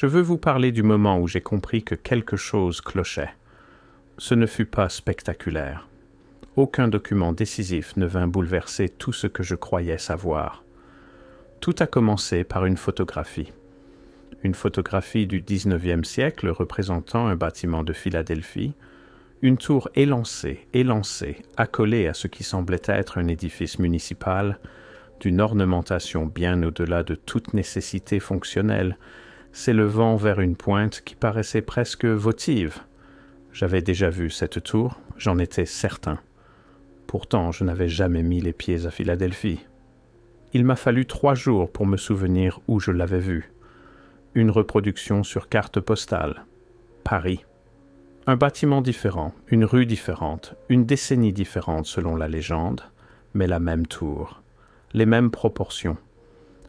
Je veux vous parler du moment où j'ai compris que quelque chose clochait. Ce ne fut pas spectaculaire. Aucun document décisif ne vint bouleverser tout ce que je croyais savoir. Tout a commencé par une photographie. Une photographie du 19e siècle représentant un bâtiment de Philadelphie, une tour élancée, accolée à ce qui semblait être un édifice municipal, d'une ornementation bien au-delà de toute nécessité fonctionnelle, s'élevant vers une pointe qui paraissait presque votive. J'avais déjà vu cette tour, j'en étais certain. Pourtant, je n'avais jamais mis les pieds à Philadelphie. Il m'a fallu 3 jours pour me souvenir où je l'avais vue. Une reproduction sur carte postale. Paris. Un bâtiment différent, une rue différente, une décennie différente selon la légende, mais la même tour, les mêmes proportions,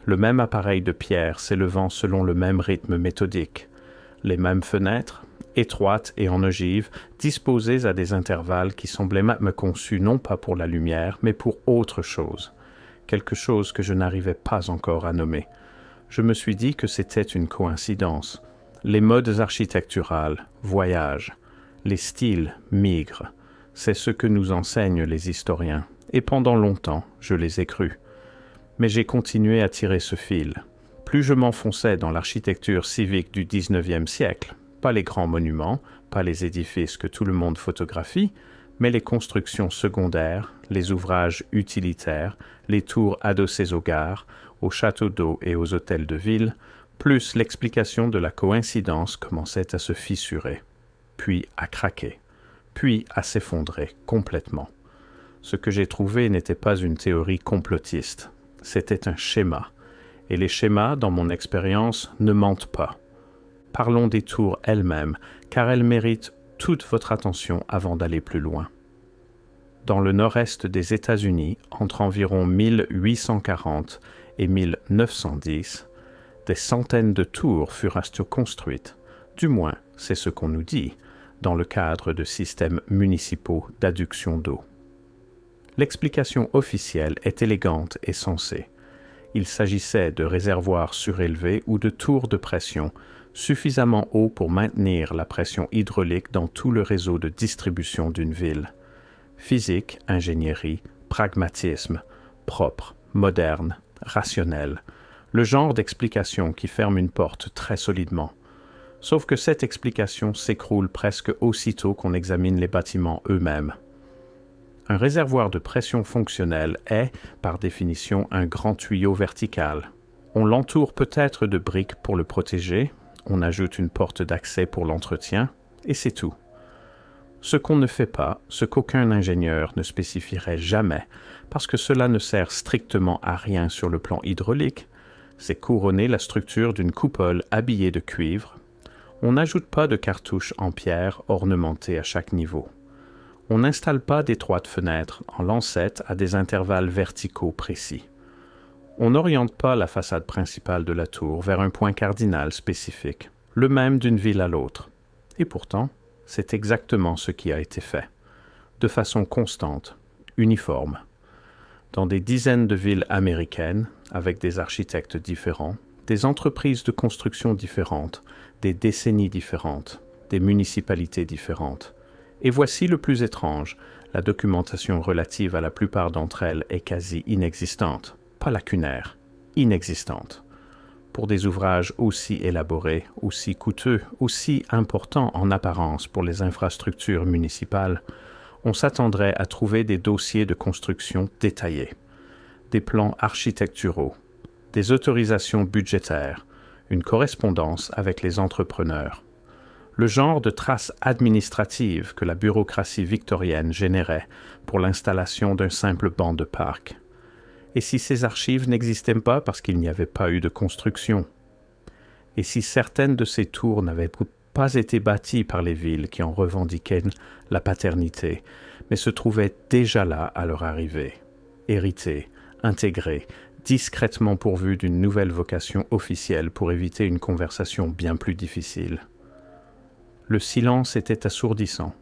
le même appareil de pierre s'élevant selon le même rythme méthodique, les mêmes fenêtres, étroites et en ogive, disposées à des intervalles qui semblaient me conçus non pas pour la lumière, mais pour autre chose, quelque chose que je n'arrivais pas encore à nommer. Je me suis dit que c'était une coïncidence. Les modes architecturales voyagent, les styles migrent. C'est ce que nous enseignent les historiens, et pendant longtemps, je les ai crus. Mais j'ai continué à tirer ce fil. Plus je m'enfonçais dans l'architecture civique du 19e siècle, pas les grands monuments, pas les édifices que tout le monde photographie, mais les constructions secondaires, les ouvrages utilitaires, les tours adossées aux gares, aux châteaux d'eau et aux hôtels de ville, plus l'explication de la coïncidence commençait à se fissurer, puis à craquer, puis à s'effondrer complètement. Ce que j'ai trouvé n'était pas une théorie complotiste, c'était un schéma, et les schémas, dans mon expérience, ne mentent pas. Parlons des tours elles-mêmes, car elles méritent toute votre attention avant d'aller plus loin. Dans le nord-est des États-Unis, entre environ 1840 et 1910, des centaines de tours furent construites, du moins c'est ce qu'on nous dit, dans le cadre de systèmes municipaux d'adduction d'eau. L'explication officielle est élégante et sensée. Il s'agissait de réservoirs surélevés ou de tours de pression suffisamment hauts pour maintenir la pression hydraulique dans tout le réseau de distribution d'une ville. Physique, ingénierie, pragmatisme, propre, moderne, rationnel, le genre d'explication qui ferme une porte très solidement. Sauf que cette explication s'écroule presque aussitôt qu'on examine les bâtiments eux-mêmes. Un réservoir de pression fonctionnel est, par définition, un grand tuyau vertical. On l'entoure peut-être de briques pour le protéger, on ajoute une porte d'accès pour l'entretien, et c'est tout. Ce qu'on ne fait pas, ce qu'aucun ingénieur ne spécifierait jamais, parce que cela ne sert strictement à rien sur le plan hydraulique, c'est couronner la structure d'une coupole habillée de cuivre. On n'ajoute pas de cartouches en pierre ornementées à chaque niveau. On n'installe pas d'étroites fenêtres en lancettes à des intervalles verticaux précis. On n'oriente pas la façade principale de la tour vers un point cardinal spécifique, le même d'une ville à l'autre. Et pourtant, c'est exactement ce qui a été fait, de façon constante, uniforme. Dans des dizaines de villes américaines, avec des architectes différents, des entreprises de construction différentes, des décennies différentes, des municipalités différentes. Et voici le plus étrange, la documentation relative à la plupart d'entre elles est quasi inexistante, pas lacunaire, inexistante. Pour des ouvrages aussi élaborés, aussi coûteux, aussi importants en apparence pour les infrastructures municipales, on s'attendrait à trouver des dossiers de construction détaillés, des plans architecturaux, des autorisations budgétaires, une correspondance avec les entrepreneurs. Le genre de traces administratives que la bureaucratie victorienne générait pour l'installation d'un simple banc de parc. Et si ces archives n'existaient pas parce qu'il n'y avait pas eu de construction? Et si certaines de ces tours n'avaient pas été bâties par les villes qui en revendiquaient la paternité, mais se trouvaient déjà là à leur arrivée, héritées, intégrées, discrètement pourvues d'une nouvelle vocation officielle pour éviter une conversation bien plus difficile? Le silence était assourdissant.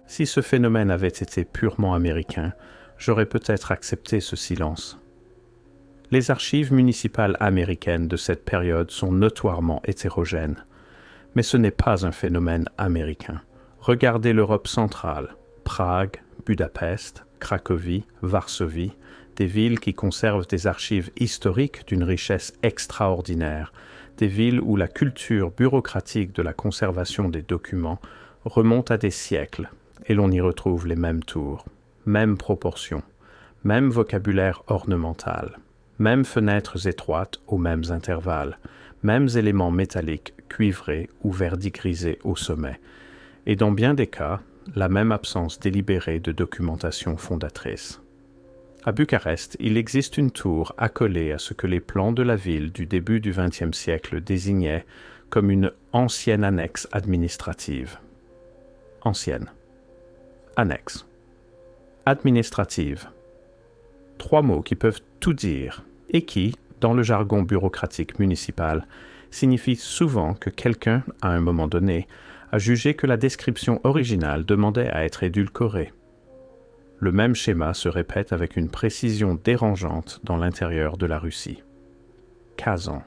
Si ce phénomène avait été purement américain, j'aurais peut-être accepté ce silence. Les archives municipales américaines de cette période sont notoirement hétérogènes. Mais ce n'est pas un phénomène américain. Regardez l'Europe centrale, Prague, Budapest, Cracovie, Varsovie, des villes qui conservent des archives historiques d'une richesse extraordinaire, des villes où la culture bureaucratique de la conservation des documents remonte à des siècles, et l'on y retrouve les mêmes tours, mêmes proportions, même vocabulaire ornemental, mêmes fenêtres étroites aux mêmes intervalles, mêmes éléments métalliques cuivrés ou verdigrisés au sommet, et dans bien des cas, la même absence délibérée de documentation fondatrice. À Bucarest, il existe une tour accolée à ce que les plans de la ville du début du XXe siècle désignaient comme une ancienne annexe administrative. Ancienne. Annexe. Administrative. Trois mots qui peuvent tout dire et qui, dans le jargon bureaucratique municipal, signifient souvent que quelqu'un, à un moment donné, a jugé que la description originale demandait à être édulcorée. Le même schéma se répète avec une précision dérangeante dans l'intérieur de la Russie. Kazan,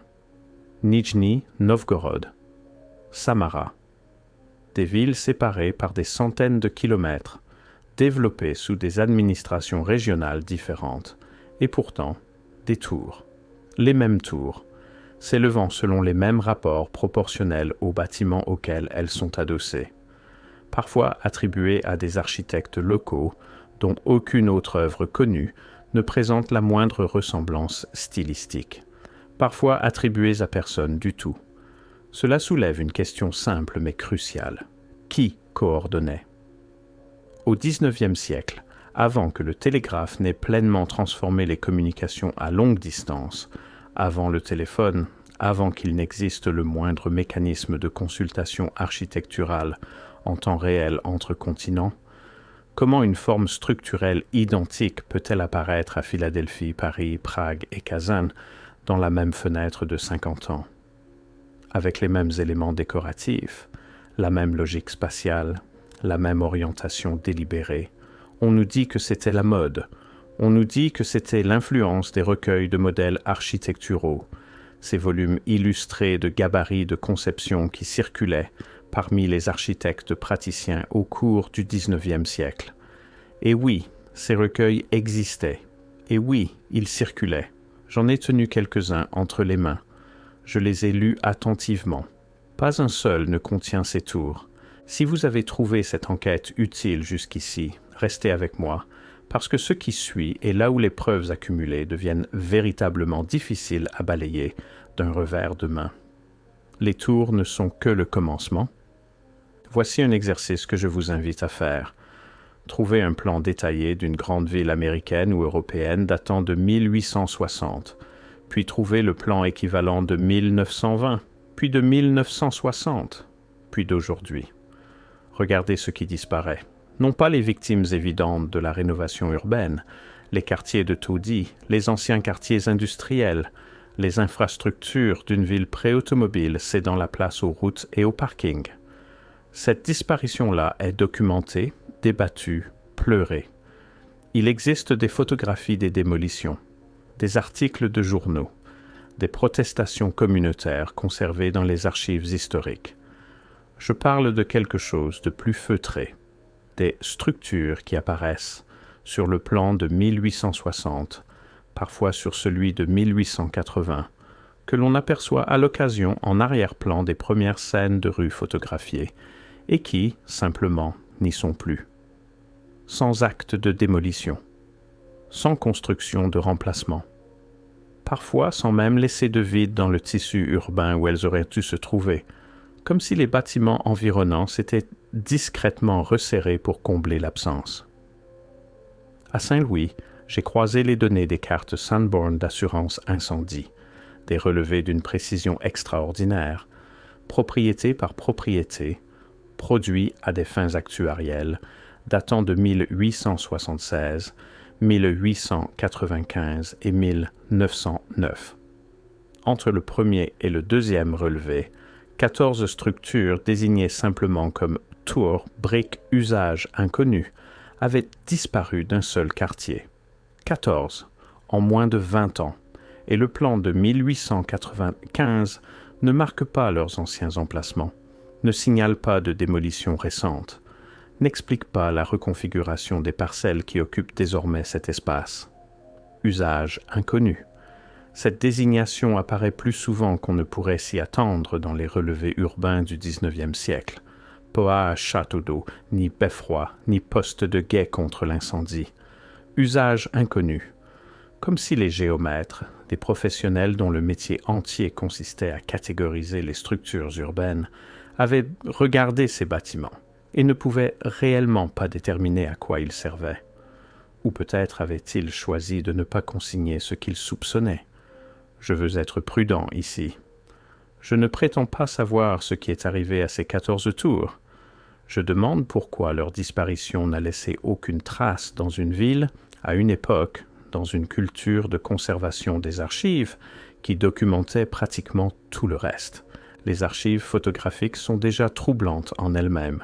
Nijni Novgorod, Samara. Des villes séparées par des centaines de kilomètres, développées sous des administrations régionales différentes, et pourtant des tours, les mêmes tours, s'élevant selon les mêmes rapports proportionnels aux bâtiments auxquels elles sont adossées, parfois attribuées à des architectes locaux dont aucune autre œuvre connue ne présente la moindre ressemblance stylistique, parfois attribuées à personne du tout. Cela soulève une question simple mais cruciale. Qui coordonnait ? Au XIXe siècle, avant que le télégraphe n'ait pleinement transformé les communications à longue distance, avant le téléphone, avant qu'il n'existe le moindre mécanisme de consultation architecturale en temps réel entre continents, comment une forme structurelle identique peut-elle apparaître à Philadelphie, Paris, Prague et Kazan dans la même fenêtre de 50 ans? Avec les mêmes éléments décoratifs, la même logique spatiale, la même orientation délibérée, on nous dit que c'était la mode, on nous dit que c'était l'influence des recueils de modèles architecturaux, ces volumes illustrés de gabarits de conception qui circulaient parmi les architectes praticiens au cours du XIXe siècle. Et oui, ces recueils existaient. Et oui, ils circulaient. J'en ai tenu quelques-uns entre les mains. Je les ai lus attentivement. Pas un seul ne contient ces tours. Si vous avez trouvé cette enquête utile jusqu'ici, restez avec moi, parce que ce qui suit est là où les preuves accumulées deviennent véritablement difficiles à balayer d'un revers de main. Les tours ne sont que le commencement. Voici un exercice que je vous invite à faire. Trouvez un plan détaillé d'une grande ville américaine ou européenne datant de 1860, puis trouvez le plan équivalent de 1920, puis de 1960, puis d'aujourd'hui. Regardez ce qui disparaît. Non pas les victimes évidentes de la rénovation urbaine, les quartiers de taudis, les anciens quartiers industriels, les infrastructures d'une ville pré-automobile cédant la place aux routes et aux parkings. Cette disparition-là est documentée, débattue, pleurée. Il existe des photographies des démolitions, des articles de journaux, des protestations communautaires conservées dans les archives historiques. Je parle de quelque chose de plus feutré, des structures qui apparaissent sur le plan de 1860, parfois sur celui de 1880, que l'on aperçoit à l'occasion en arrière-plan des premières scènes de rue photographiées, et qui, simplement, n'y sont plus. Sans acte de démolition, sans construction de remplacement, parfois sans même laisser de vide dans le tissu urbain où elles auraient dû se trouver, comme si les bâtiments environnants s'étaient discrètement resserrés pour combler l'absence. À Saint-Louis, j'ai croisé les données des cartes Sanborn d'assurance incendie, des relevés d'une précision extraordinaire, propriété par propriété, produits à des fins actuarielles, datant de 1876, 1895 et 1909. Entre le premier et le deuxième relevé, 14 structures désignées simplement comme tours, briques, usage inconnu, avaient disparu d'un seul quartier. 14, en moins de 20 ans, et le plan de 1895 ne marque pas leurs anciens emplacements, ne signale pas de démolition récente, n'explique pas la reconfiguration des parcelles qui occupent désormais cet espace. Usage inconnu. Cette désignation apparaît plus souvent qu'on ne pourrait s'y attendre dans les relevés urbains du XIXe siècle. Pas à château d'eau, ni beffroi, ni poste de guet contre l'incendie. Usage inconnu. Comme si les géomètres, des professionnels dont le métier entier consistait à catégoriser les structures urbaines, avaient regardé ces bâtiments et ne pouvaient réellement pas déterminer à quoi ils servaient. Ou peut-être avaient-ils choisi de ne pas consigner ce qu'ils soupçonnaient. Je veux être prudent ici. Je ne prétends pas savoir ce qui est arrivé à ces 14 tours. Je demande pourquoi leur disparition n'a laissé aucune trace dans une ville, à une époque, dans une culture de conservation des archives, qui documentait pratiquement tout le reste. Les archives photographiques sont déjà troublantes en elles-mêmes.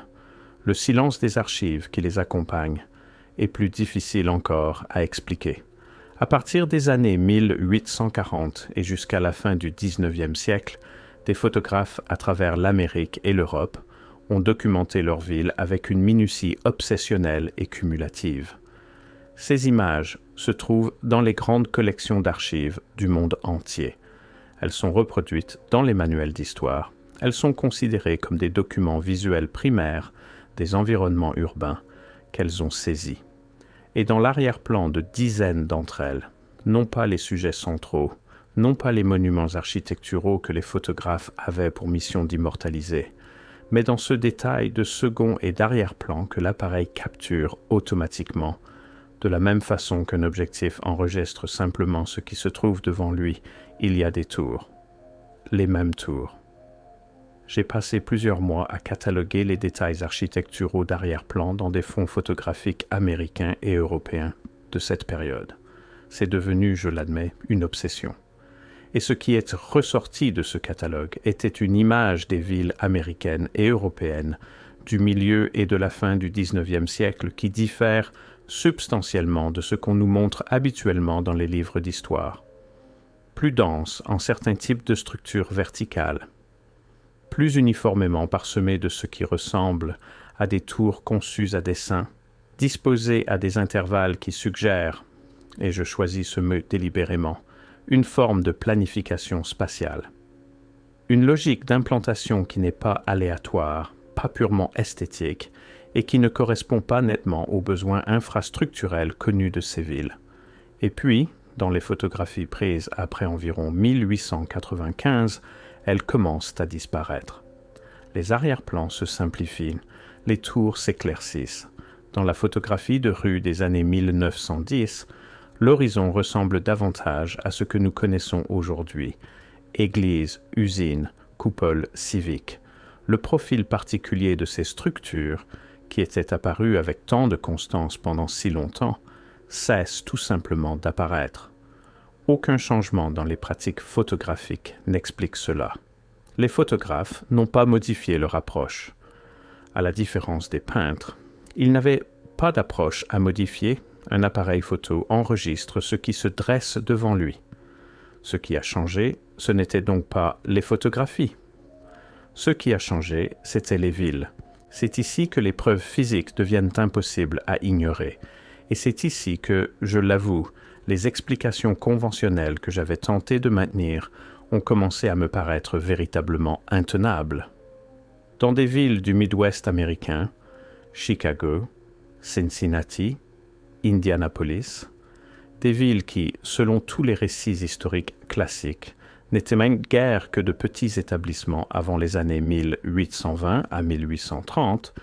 Le silence des archives qui les accompagne est plus difficile encore à expliquer. À partir des années 1840 et jusqu'à la fin du XIXe siècle, des photographes à travers l'Amérique et l'Europe ont documenté leur ville avec une minutie obsessionnelle et cumulative. Ces images se trouvent dans les grandes collections d'archives du monde entier. Elles sont reproduites dans les manuels d'histoire. Elles sont considérées comme des documents visuels primaires des environnements urbains qu'elles ont saisis. Et dans l'arrière-plan de dizaines d'entre elles, non pas les sujets centraux, non pas les monuments architecturaux que les photographes avaient pour mission d'immortaliser, mais dans ce détail de second et d'arrière-plan que l'appareil capture automatiquement, de la même façon qu'un objectif enregistre simplement ce qui se trouve devant lui, il y a des tours, les mêmes tours. J'ai passé plusieurs mois à cataloguer les détails architecturaux d'arrière-plan dans des fonds photographiques américains et européens de cette période. C'est devenu, je l'admets, une obsession. Et ce qui est ressorti de ce catalogue était une image des villes américaines et européennes du milieu et de la fin du XIXe siècle qui diffère substantiellement de ce qu'on nous montre habituellement dans les livres d'histoire. Plus dense en certains types de structures verticales, plus uniformément parsemé de ce qui ressemble à des tours conçues à dessein, disposées à des intervalles qui suggèrent, et je choisis ce mot délibérément, une forme de planification spatiale. Une logique d'implantation qui n'est pas aléatoire, pas purement esthétique, et qui ne correspond pas nettement aux besoins infrastructurels connus de ces villes. Et puis, dans les photographies prises après environ 1895, elles commencent à disparaître. Les arrière-plans se simplifient, les tours s'éclaircissent. Dans la photographie de rue des années 1910, l'horizon ressemble davantage à ce que nous connaissons aujourd'hui. Églises, usines, coupoles civiques. Le profil particulier de ces structures, qui étaient apparues avec tant de constance pendant si longtemps, cesse tout simplement d'apparaître. Aucun changement dans les pratiques photographiques n'explique cela. Les photographes n'ont pas modifié leur approche. À la différence des peintres, ils n'avaient pas d'approche à modifier. Un appareil photo enregistre ce qui se dresse devant lui. Ce qui a changé, ce n'était donc pas les photographies. Ce qui a changé, c'était les villes. C'est ici que les preuves physiques deviennent impossibles à ignorer. Et c'est ici que, je l'avoue, les explications conventionnelles que j'avais tenté de maintenir ont commencé à me paraître véritablement intenables. Dans des villes du Midwest américain, Chicago, Cincinnati, Indianapolis, des villes qui, selon tous les récits historiques classiques, n'étaient même guère que de petits établissements avant les années 1820 à 1830,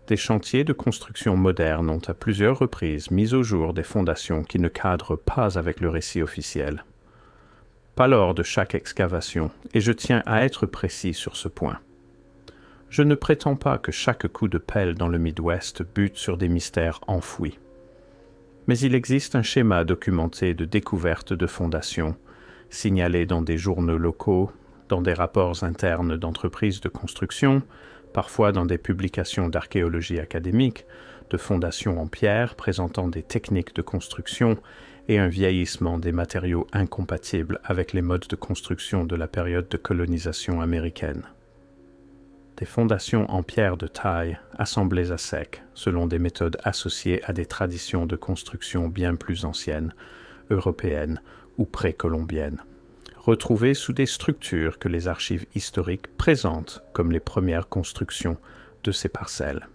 des chantiers de construction modernes ont à plusieurs reprises mis au jour des fondations qui ne cadrent pas avec le récit officiel. Pas lors de chaque excavation, et je tiens à être précis sur ce point. Je ne prétends pas que chaque coup de pelle dans le Midwest bute sur des mystères enfouis. Mais il existe un schéma documenté de découverte de fondations, signalé dans des journaux locaux, dans des rapports internes d'entreprises de construction, parfois dans des publications d'archéologie académique, de fondations en pierre présentant des techniques de construction et un vieillissement des matériaux incompatibles avec les modes de construction de la période de colonisation américaine. Des fondations en pierre de taille, assemblées à sec, selon des méthodes associées à des traditions de construction bien plus anciennes, européennes ou précolombiennes, retrouvées sous des structures que les archives historiques présentent comme les premières constructions de ces parcelles.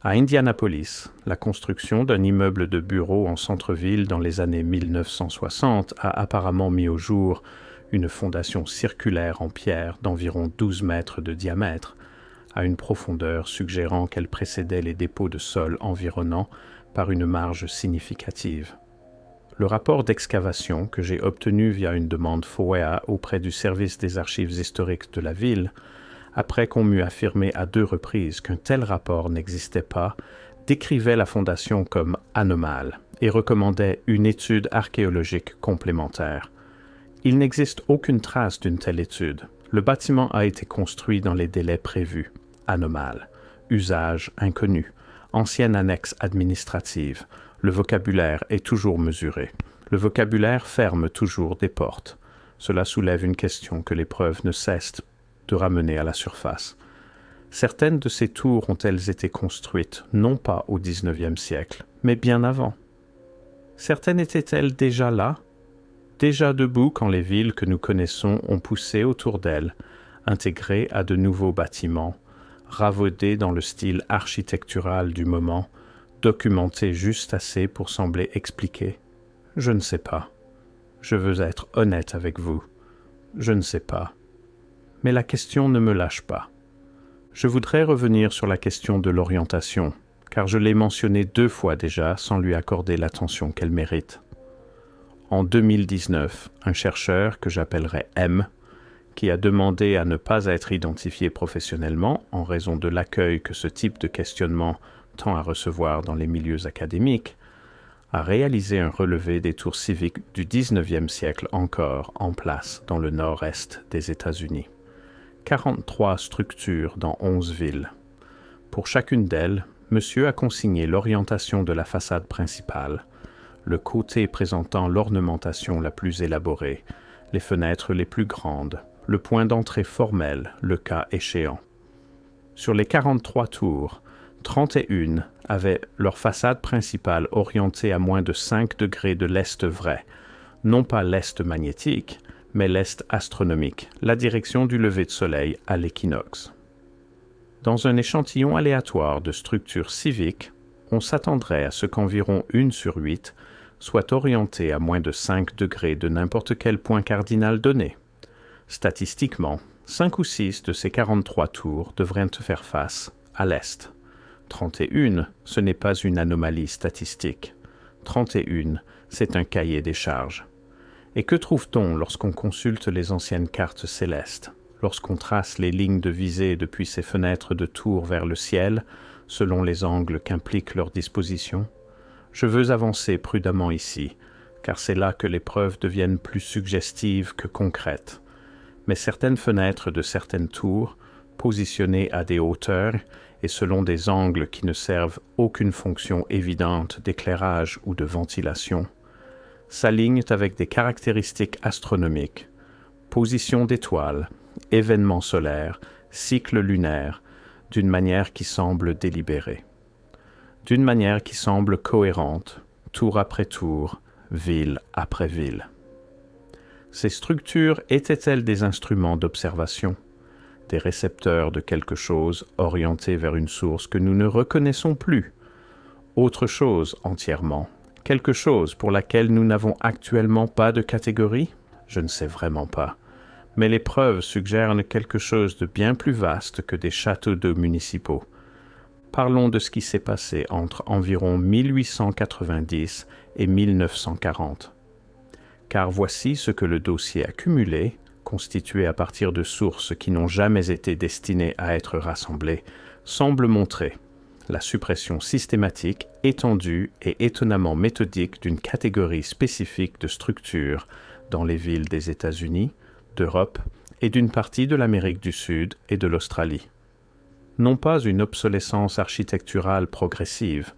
À Indianapolis, la construction d'un immeuble de bureaux en centre-ville dans les années 1960 a apparemment mis au jour une fondation circulaire en pierre d'environ 12 mètres de diamètre, à une profondeur suggérant qu'elle précédait les dépôts de sol environnants par une marge significative. Le rapport d'excavation que j'ai obtenu via une demande FOIA auprès du service des archives historiques de la ville, après qu'on m'eut affirmé à 2 reprises qu'un tel rapport n'existait pas, décrivait la fondation comme anomale et recommandait une étude archéologique complémentaire. Il n'existe aucune trace d'une telle étude. Le bâtiment a été construit dans les délais prévus. Anomale. Usage inconnu. Ancienne annexe administrative. Le vocabulaire est toujours mesuré. Le vocabulaire ferme toujours des portes. Cela soulève une question que les preuves ne cessent de ramener à la surface. Certaines de ces tours ont-elles été construites non pas au XIXe siècle, mais bien avant? Certaines étaient-elles déjà là, déjà debout quand les villes que nous connaissons ont poussé autour d'elles, intégrées à de nouveaux bâtiments, ravaudés dans le style architectural du moment, documentés juste assez pour sembler expliquer? Je ne sais pas. Je veux être honnête avec vous. Je ne sais pas. Mais la question ne me lâche pas. Je voudrais revenir sur la question de l'orientation, car je l'ai mentionnée 2 fois déjà sans lui accorder l'attention qu'elle mérite. En 2019, un chercheur que j'appellerai M, qui a demandé à ne pas être identifié professionnellement en raison de l'accueil que ce type de questionnement tend à recevoir dans les milieux académiques, a réalisé un relevé des tours civiques du XIXe siècle encore en place dans le nord-est des États-Unis. 43 structures dans 11 villes. Pour chacune d'elles, monsieur a consigné l'orientation de la façade principale, le côté présentant l'ornementation la plus élaborée, les fenêtres les plus grandes, le point d'entrée formel, le cas échéant. Sur les 43 tours, 31 avaient leur façade principale orientée à moins de 5 degrés de l'est vrai, non pas l'est magnétique, mais l'est astronomique, la direction du lever de soleil à l'équinoxe. Dans un échantillon aléatoire de structures civiques, on s'attendrait à ce qu'environ 1 sur 8 soit orientée à moins de 5 degrés de n'importe quel point cardinal donné. Statistiquement, 5 ou 6 de ces 43 tours devraient faire face à l'est. 31, ce n'est pas une anomalie statistique. 31, c'est un cahier des charges. Et que trouve-t-on lorsqu'on consulte les anciennes cartes célestes, lorsqu'on trace les lignes de visée depuis ces fenêtres de tours vers le ciel, selon les angles qu'implique leur disposition? Je veux avancer prudemment ici, car c'est là que les preuves deviennent plus suggestives que concrètes. Mais certaines fenêtres de certaines tours, positionnées à des hauteurs et selon des angles qui ne servent aucune fonction évidente d'éclairage ou de ventilation, s'alignent avec des caractéristiques astronomiques, position d'étoiles, événements solaires, cycles lunaires, d'une manière qui semble délibérée, d'une manière qui semble cohérente, tour après tour, ville après ville. Ces structures étaient-elles des instruments d'observation, des récepteurs de quelque chose orientés vers une source que nous ne reconnaissons plus, autre chose entièrement, quelque chose pour laquelle nous n'avons actuellement pas de catégorie? Je ne sais vraiment pas. Mais les preuves suggèrent quelque chose de bien plus vaste que des châteaux d'eau municipaux. Parlons de ce qui s'est passé entre environ 1890 et 1940. Car voici ce que le dossier accumulé, constitué à partir de sources qui n'ont jamais été destinées à être rassemblées, semble montrer: la suppression systématique, étendue et étonnamment méthodique d'une catégorie spécifique de structures dans les villes des États-Unis, d'Europe et d'une partie de l'Amérique du Sud et de l'Australie. Non pas une obsolescence architecturale progressive,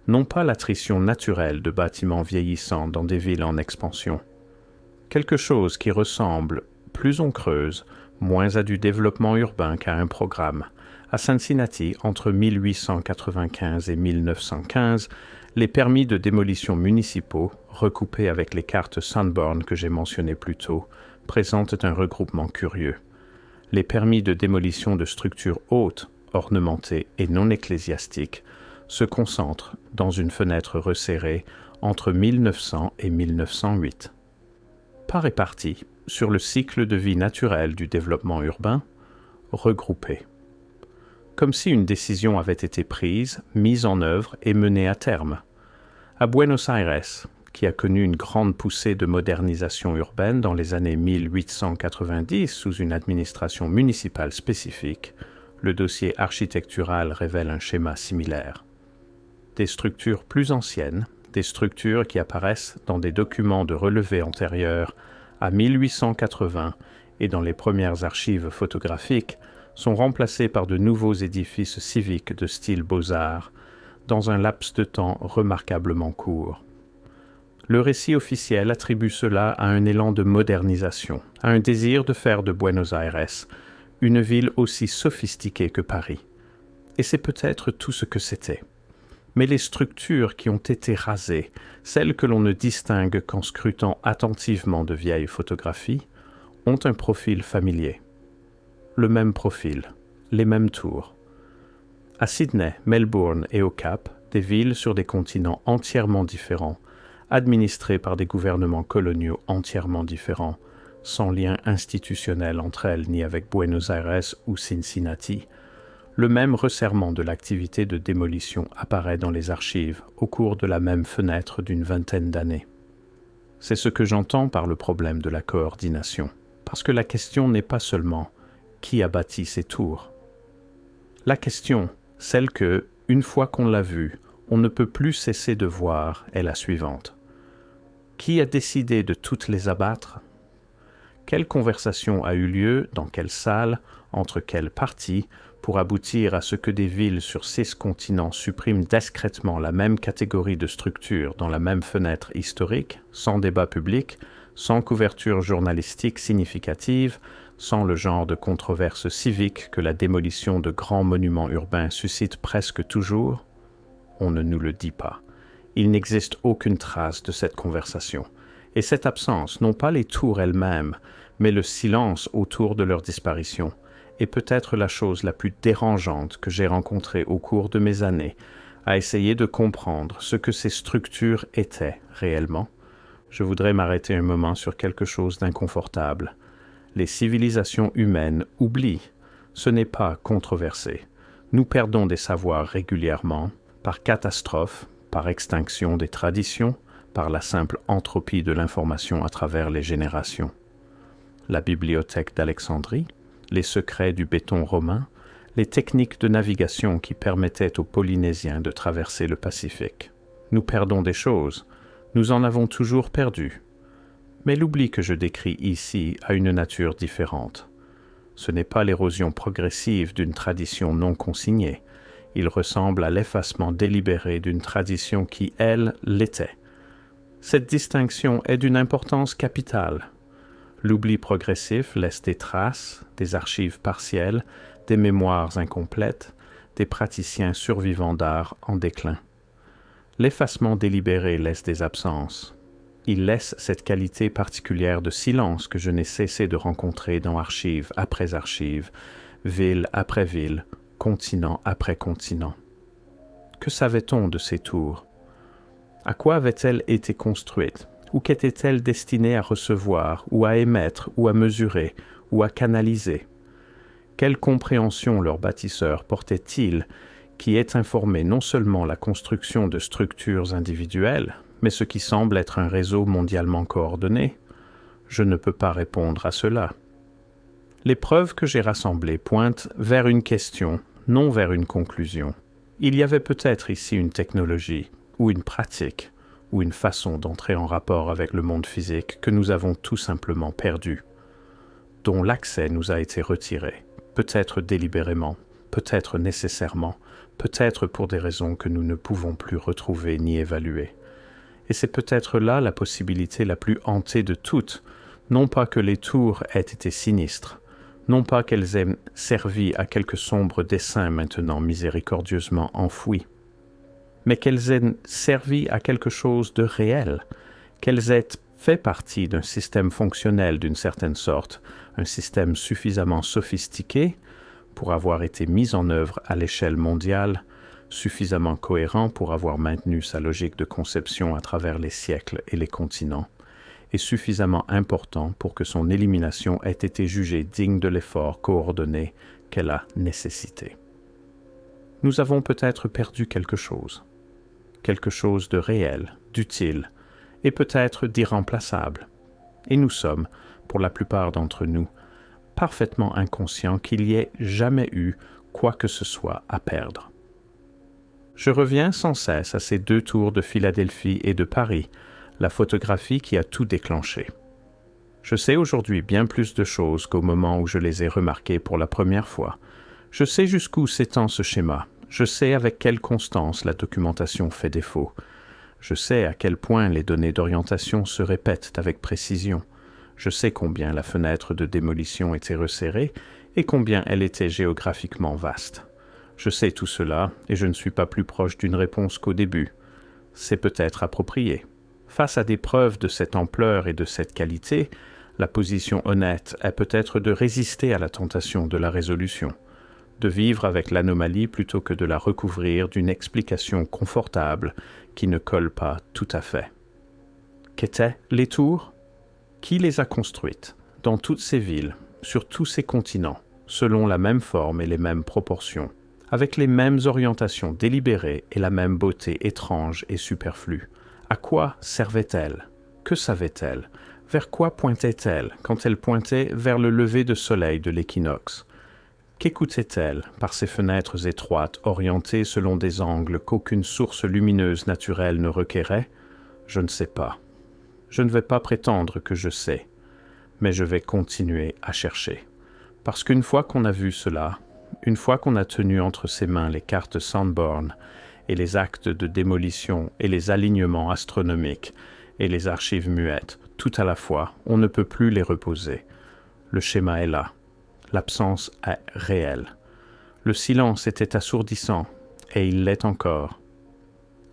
non pas l'attrition naturelle de bâtiments vieillissants dans des villes en expansion. Quelque chose qui ressemble, plus on creuse, moins à du développement urbain qu'à un programme. À Cincinnati, entre 1895 et 1915, les permis de démolition municipaux, recoupés avec les cartes Sanborn que j'ai mentionnées plus tôt, présentent un regroupement curieux. Les permis de démolition de structures hautes, ornementées et non ecclésiastiques se concentrent dans une fenêtre resserrée entre 1900 et 1908. Pas répartis sur le cycle de vie naturel du développement urbain, regroupés. Comme si une décision avait été prise, mise en œuvre et menée à terme. À Buenos Aires, qui a connu une grande poussée de modernisation urbaine dans les années 1890 sous une administration municipale spécifique, le dossier architectural révèle un schéma similaire. Des structures plus anciennes, des structures qui apparaissent dans des documents de relevés antérieurs à 1880 et dans les premières archives photographiques, sont remplacées par de nouveaux édifices civiques de style Beaux-Arts, dans un laps de temps remarquablement court. Le récit officiel attribue cela à un élan de modernisation, à un désir de faire de Buenos Aires une ville aussi sophistiquée que Paris. Et c'est peut-être tout ce que c'était. Mais les structures qui ont été rasées, celles que l'on ne distingue qu'en scrutant attentivement de vieilles photographies, ont un profil familier. Le même profil, les mêmes tours. À Sydney, Melbourne et au Cap, des villes sur des continents entièrement différents, administrées par des gouvernements coloniaux entièrement différents, sans lien institutionnel entre elles ni avec Buenos Aires ou Cincinnati, le même resserrement de l'activité de démolition apparaît dans les archives au cours de la même fenêtre d'une vingtaine d'années. C'est ce que j'entends par le problème de la coordination, parce que la question n'est pas seulement qui a bâti ces tours. La question, celle que, une fois qu'on l'a vue, on ne peut plus cesser de voir, est la suivante. Qui a décidé de toutes les abattre? Quelle conversation a eu lieu, dans quelle salle, entre quelles parties, pour aboutir à ce que des villes sur 6 continents suppriment discrètement la même catégorie de structures dans la même fenêtre historique, sans débat public, sans couverture journalistique significative, sans le genre de controverse civique que la démolition de grands monuments urbains suscite presque toujours? On ne nous le dit pas. Il n'existe aucune trace de cette conversation. Et cette absence, non pas les tours elles-mêmes, mais le silence autour de leur disparition, est peut-être la chose la plus dérangeante que j'ai rencontrée au cours de mes années à essayer de comprendre ce que ces structures étaient réellement. Je voudrais m'arrêter un moment sur quelque chose d'inconfortable. Les civilisations humaines oublient. Ce n'est pas controversé. Nous perdons des savoirs régulièrement, par catastrophe, par extinction des traditions, par la simple entropie de l'information à travers les générations. La bibliothèque d'Alexandrie, les secrets du béton romain, les techniques de navigation qui permettaient aux Polynésiens de traverser le Pacifique. Nous perdons des choses, nous en avons toujours perdu. Mais l'oubli que je décris ici a une nature différente. Ce n'est pas l'érosion progressive d'une tradition non consignée, il ressemble à l'effacement délibéré d'une tradition qui, elle, l'était. Cette distinction est d'une importance capitale. L'oubli progressif laisse des traces, des archives partielles, des mémoires incomplètes, des praticiens survivants d'art en déclin. L'effacement délibéré laisse des absences. Il laisse cette qualité particulière de silence que je n'ai cessé de rencontrer dans archive après archive, ville après ville, continent après continent. Que savait-on de ces tours? À quoi avaient-elles été construites? Ou qu'étaient-elles destinées à recevoir, ou à émettre, ou à mesurer, ou à canaliser? Quelle compréhension leur bâtisseur portait-il qui ait informé non seulement la construction de structures individuelles, mais ce qui semble être un réseau mondialement coordonné? Je ne peux pas répondre à cela. Les preuves que j'ai rassemblées pointent vers une question, non vers une conclusion. Il y avait peut-être ici une technologie, ou une pratique, ou une façon d'entrer en rapport avec le monde physique que nous avons tout simplement perdu, dont l'accès nous a été retiré, peut-être délibérément, peut-être nécessairement, peut-être pour des raisons que nous ne pouvons plus retrouver ni évaluer. Et c'est peut-être là la possibilité la plus hantée de toutes, non pas que les tours aient été sinistres, non pas qu'elles aient servi à quelque sombre dessein maintenant miséricordieusement enfoui, mais qu'elles aient servi à quelque chose de réel, qu'elles aient fait partie d'un système fonctionnel d'une certaine sorte, un système suffisamment sophistiqué pour avoir été mis en œuvre à l'échelle mondiale, suffisamment cohérent pour avoir maintenu sa logique de conception à travers les siècles et les continents, et suffisamment important pour que son élimination ait été jugée digne de l'effort coordonné qu'elle a nécessité. Nous avons peut-être perdu quelque chose de réel, d'utile, et peut-être d'irremplaçable. Et nous sommes, pour la plupart d'entre nous, parfaitement inconscients qu'il y ait jamais eu quoi que ce soit à perdre. Je reviens sans cesse à ces 2 tours de Philadelphie et de Paris, la photographie qui a tout déclenché. Je sais aujourd'hui bien plus de choses qu'au moment où je les ai remarquées pour la première fois. Je sais jusqu'où s'étend ce schéma. Je sais avec quelle constance la documentation fait défaut. Je sais à quel point les données d'orientation se répètent avec précision. Je sais combien la fenêtre de démolition était resserrée et combien elle était géographiquement vaste. Je sais tout cela et je ne suis pas plus proche d'une réponse qu'au début. C'est peut-être approprié. Face à des preuves de cette ampleur et de cette qualité, la position honnête est peut-être de résister à la tentation de la résolution, de vivre avec l'anomalie plutôt que de la recouvrir d'une explication confortable qui ne colle pas tout à fait. Qu'étaient les tours ? Qui les a construites, dans toutes ces villes, sur tous ces continents, selon la même forme et les mêmes proportions, avec les mêmes orientations délibérées et la même beauté étrange et superflue? À quoi servait-elle? Que savait-elle? Vers quoi pointait-elle quand elle pointait vers le lever de soleil de l'équinoxe? Qu'écoutait-elle par ces fenêtres étroites orientées selon des angles qu'aucune source lumineuse naturelle ne requérait? Je ne sais pas. Je ne vais pas prétendre que je sais, mais je vais continuer à chercher. Parce qu'une fois qu'on a vu cela, une fois qu'on a tenu entre ses mains les cartes Sanborn et les actes de démolition et les alignements astronomiques et les archives muettes, tout à la fois, on ne peut plus les reposer. Le schéma est là. L'absence est réelle. Le silence était assourdissant, et il l'est encore.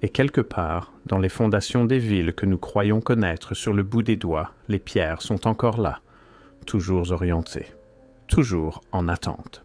Et quelque part, dans les fondations des villes que nous croyons connaître sur le bout des doigts, les pierres sont encore là, toujours orientées, toujours en attente.